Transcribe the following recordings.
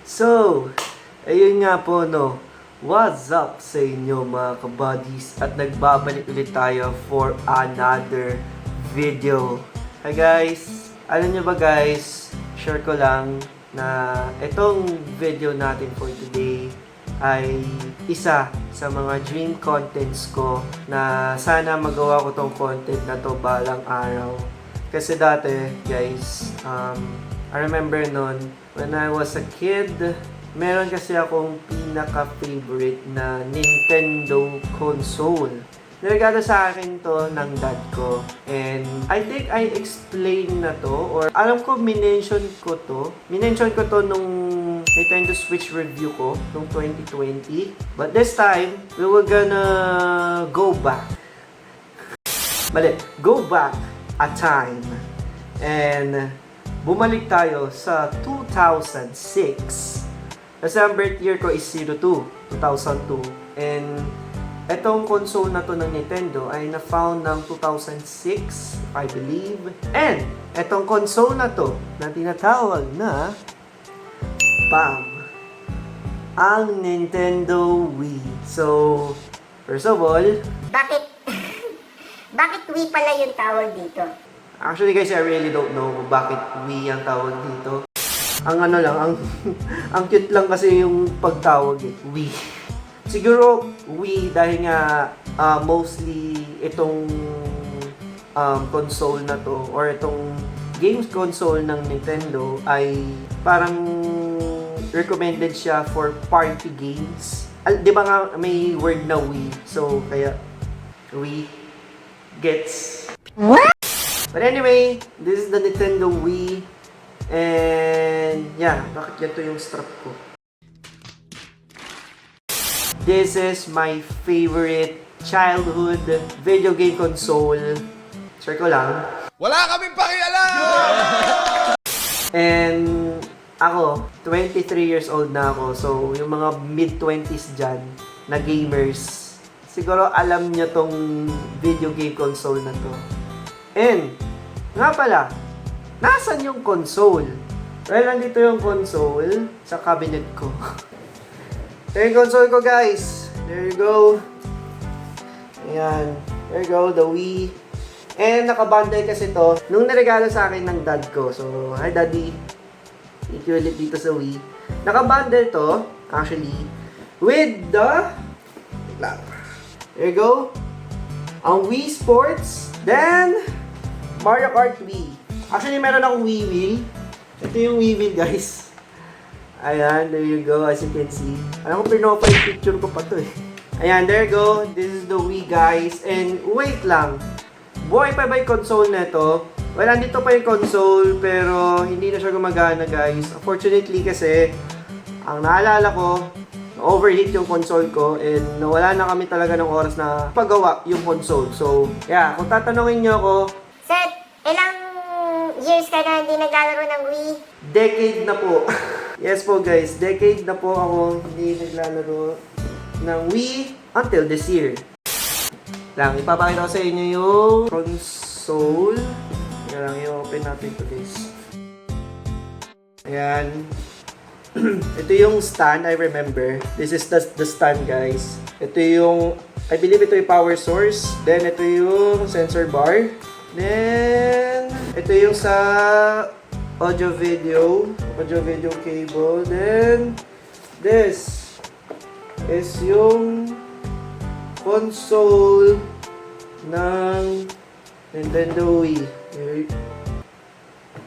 So, ayun nga po no. What's up sa inyo mga kabuddies? At nagbabalik ulit tayo for another video. Hi guys! Alam nyo ba guys, share ko lang na itong video natin for today ay isa sa mga dream contents ko na sana magawa ko tong content na to balang araw. Kasi dati guys, I remember noon when I was a kid, meron kasi akong pinaka-favorite na Nintendo console. Niregalo sa akin to ng dad ko. And I think I explained na to, or alam ko minention ko to. Minention ko to nung Nintendo Switch review ko, nung 2020. But this time, we were gonna go back. Go back a time. And bumalik tayo sa 2006. Kasi ang birth year ko is 2002. And etong console na to ng Nintendo ay na-found ng 2006, I believe. And etong console na to na tinatawag na BAM! Ang Nintendo Wii. So, first of all, Bakit? Bakit Wii pala yung tawag dito? actually guys, I really don't know kung bakit Wii ang tawag dito. Ang ano lang, ang cute lang kasi yung pagtawag eh, Wii. Siguro Wii dahil nga mostly itong console na to or itong games console ng Nintendo ay parang recommended siya for party games. Di ba nga may word na Wii? So kaya Wii gets. What? But anyway, this is the Nintendo Wii. And yeah, bakit ganito yung strap ko? This is my favorite childhood video game console. Share ko lang. Wala kaming pakialam! And ako, 23 years old na ako. So, yung mga mid-20s dyan na gamers, siguro alam nyo tong video game console na to. And, nga pala, nasan yung console? Well, nandito yung console sa cabinet ko. Ito yung console ko, guys. There you go. Ayan. There you go, the Wii. And nakabundle kasi to nung naregalo sa akin ng dad ko. So, hi daddy. Thank you ulit dito sa Wii. Nakabundle to, actually, with the... There you go. Ang Wii Sports. Then, Mario Kart Wii. Actually, meron akong Wii Wheel. Ito yung Wii Wheel, guys. Ayan, there you go, as you can see. Alam ko, pinofile picture ko pa to eh. Ayan, there you go. This is the Wii, guys. And wait lang. Buhay pa ba yung console na ito? Well, andito pa yung console, pero hindi na siya gumagana, guys. Unfortunately kasi, ang naalala ko, overheat yung console ko and nawala na kami talaga ng oras na paggawa yung console. So, yeah, kung tatanungin nyo ako, Seth, ilang years ka na hindi naglalaro ng Wii? decade na po. Yes po guys, decade na po ako hindi naglalaro ng Wii until this year. Lang, ipapakita ko sa inyo yung console. Yan lang, i-open natin ito guys. Ayan. Ito yung stand, I remember. This is the stand guys. Ito yung, I believe ito yung power source. Then ito yung sensor bar. Then, ito yung sa audio video cable. Then, this is yung console ng Nintendo Wii.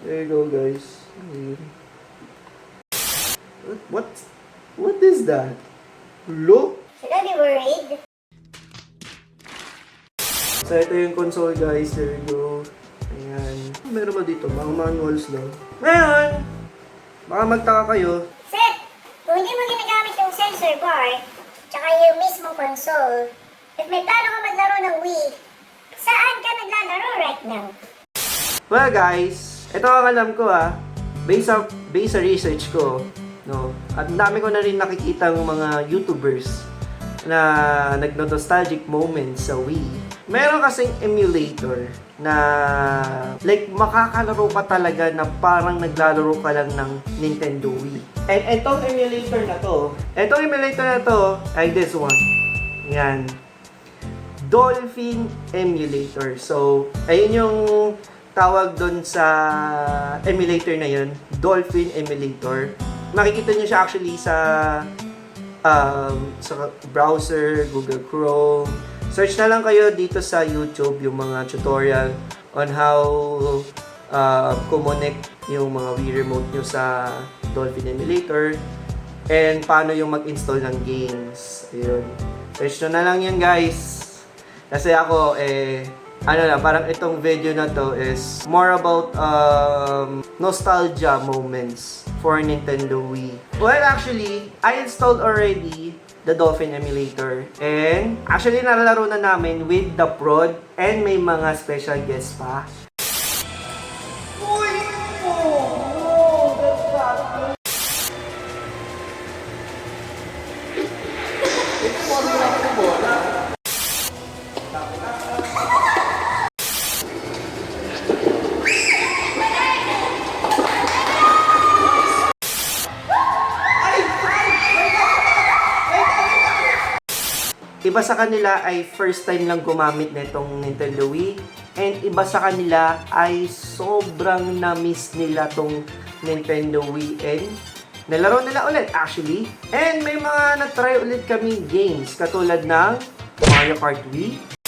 There you go, guys. What is that? Look! Should I be worried? So, ito yung console guys. There you go. Ayan. Meron ba dito? Mga manuals lang. Ngayon, baka magtaka kayo. Seth, kung hindi mo ginagamit yung sensor bar, tsaka yung mismo console, if may plano ka maglaro ng Wii, saan ka naglalaro right now? Well guys, ito ang alam ko based sa research ko, no? At dami ko na rin nakikita ng mga YouTubers na nagno-nostalgic moments sa Wii. Meron kasing emulator na like makakalaro ka talaga na parang naglalaro ka lang ng Nintendo Wii. And itong emulator na to ay this one. Yan. Dolphin Emulator. So, ayun yung tawag doon sa emulator na yun. Dolphin Emulator. Makikita nyo siya actually sa browser, Google Chrome. Search na lang kayo dito sa YouTube yung mga tutorial on how connect yung mga Wii Remote nyo sa Dolphin Emulator and paano yung mag-install ng games. Ayun. Search nyo na lang yan, guys. Kasi ako, parang itong video na to is more about nostalgia moments for Nintendo Wii. Well, actually, I installed already the Dolphin Emulator. And actually, nalalaro na namin with the prod and may mga special guests pa. Iba sa kanila ay first time lang gumamit nitong Nintendo Wii. And iba sa kanila ay sobrang na-miss nila tong Nintendo Wii. And nalaro nila ulit actually. And may mga na-try ulit kaming games katulad ng Mario Kart Wii.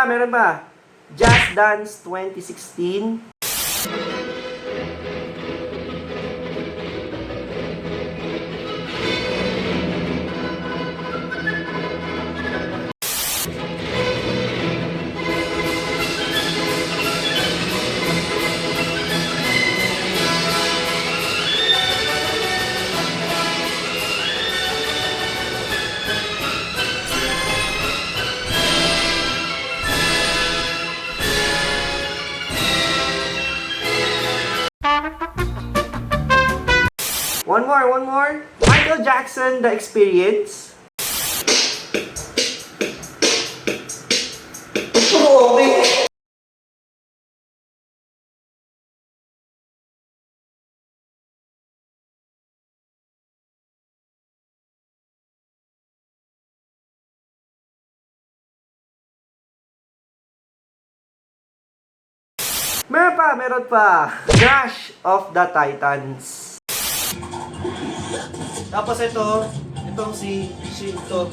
Meron pa. Just Dance 2016. One more. Michael Jackson, The Experience. Oh, okay. Meron pa. Crash of the Titans. Tapos itong si Shinto.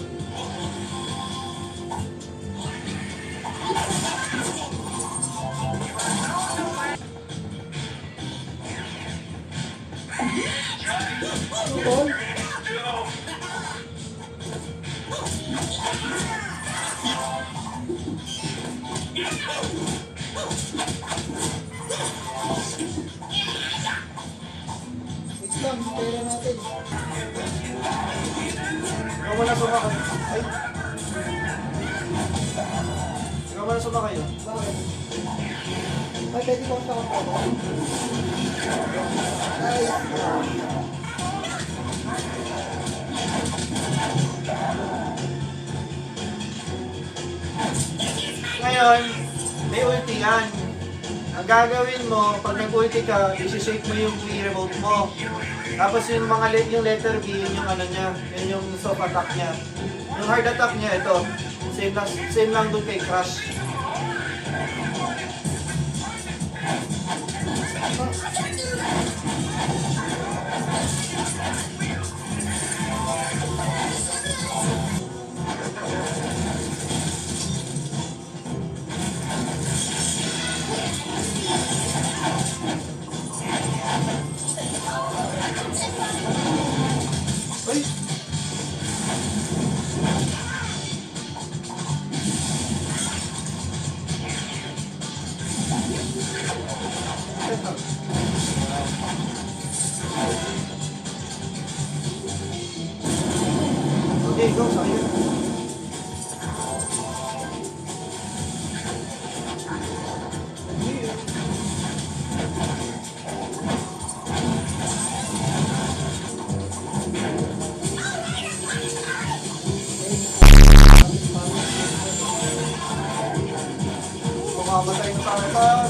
Ikaw mo na sumakay. Ay. Ikaw mo na sumakay. Bakit? Ay, pwede ko sa kapag. Ay. Ngayon, may ulti yan. Ang gagawin mo, pag nag-ulti ka, isi-shake mo yung Wii Remote mo. Tapos yung yung letter B, yun yung ano niya, yun yung soft attack niya. Yung hard attack niya, ito. Same lang doon kay Crash. Ay! Okay, go, sa'yo. Mamamatay na tayo pa.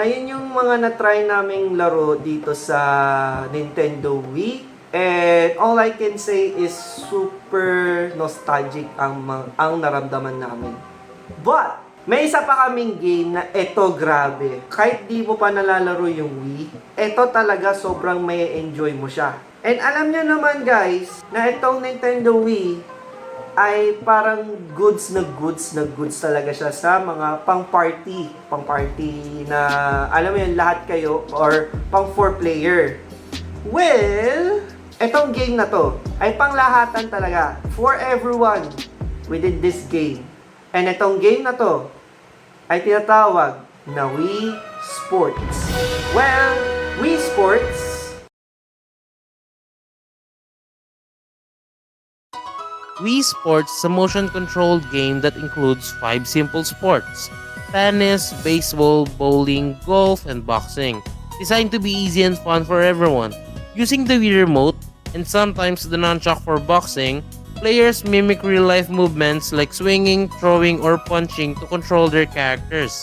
Ayun yung mga na-try naming laro dito sa Nintendo Wii. And all I can say is super nostalgic ang naramdaman namin. But, may isa pa kaming game na eto grabe. Kahit di mo pa nalalaro yung Wii, eto talaga sobrang may enjoy mo siya. And alam nyo naman guys, na itong Nintendo Wii ay parang goods talaga siya sa mga pang-party na alam mo yun, lahat kayo or pang 4 player. Well, etong game na to ay panglahatan talaga for everyone within this game. And etong game na to ay tinatawag na Wii Sports. Well, Wii Sports Wii Sports is a motion-controlled game that includes 5 simple sports: tennis, baseball, bowling, golf, and boxing. Designed to be easy and fun for everyone. Using the Wii Remote, and sometimes the nunchuck for boxing, players mimic real-life movements like swinging, throwing, or punching to control their characters.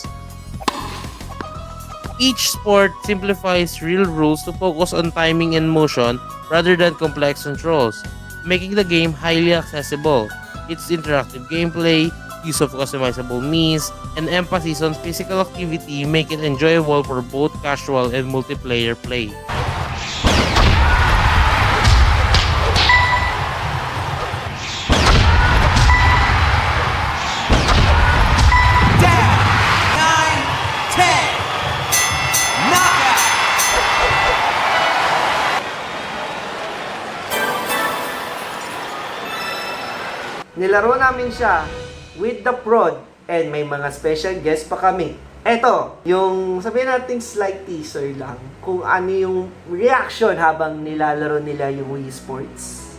Each sport simplifies real rules to focus on timing and motion rather than complex controls, making the game highly accessible. Its interactive gameplay, use of customizable means, and emphasis on physical activity make it enjoyable for both casual and multiplayer play. nilaro namin siya with the prod and may mga special guest pa kami. Eto, yung sabihin natin slight teaser lang kung ano yung reaction habang nilalaro nila yung Wii Sports.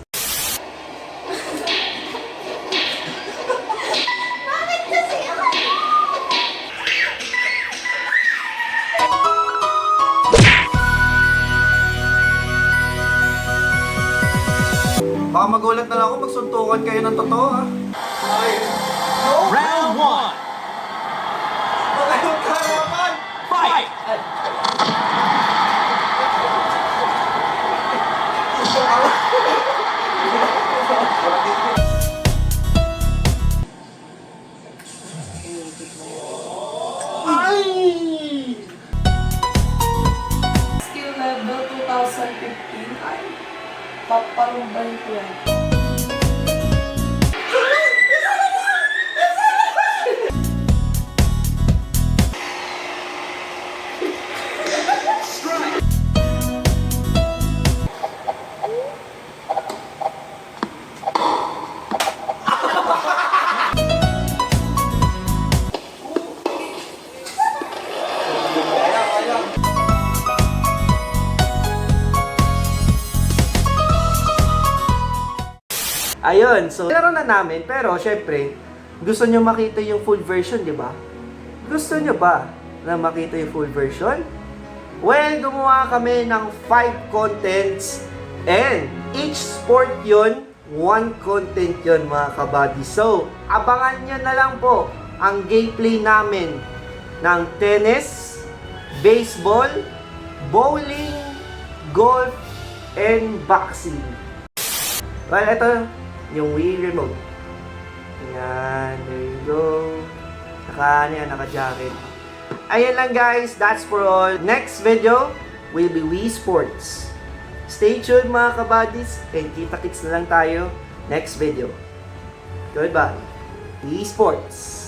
Bakit kasi ako? Baka magulat na lang ako, magsuntukan kayo ng totoo ha. Round 1. Fight! Skill level 2015 ay paparumbay ko yan. Ayun, so laro na namin pero syempre gusto nyo makita yung full version, di ba? Gusto nyo ba na makita yung full version? Well, gumawa kami ng 5 contents and each sport yun, 1 content yun mga kabady. So, abangan nyo na lang po ang gameplay namin ng tennis, baseball, bowling, golf, and boxing. Well, ito, yung Wii Remote. Ayan, there you go. Naka-jacket. Ayan lang guys, that's for all. Next video will be Wii Sports. Stay tuned mga kabadis, and kita-kits na lang tayo next video. Goodbye. Wii Sports.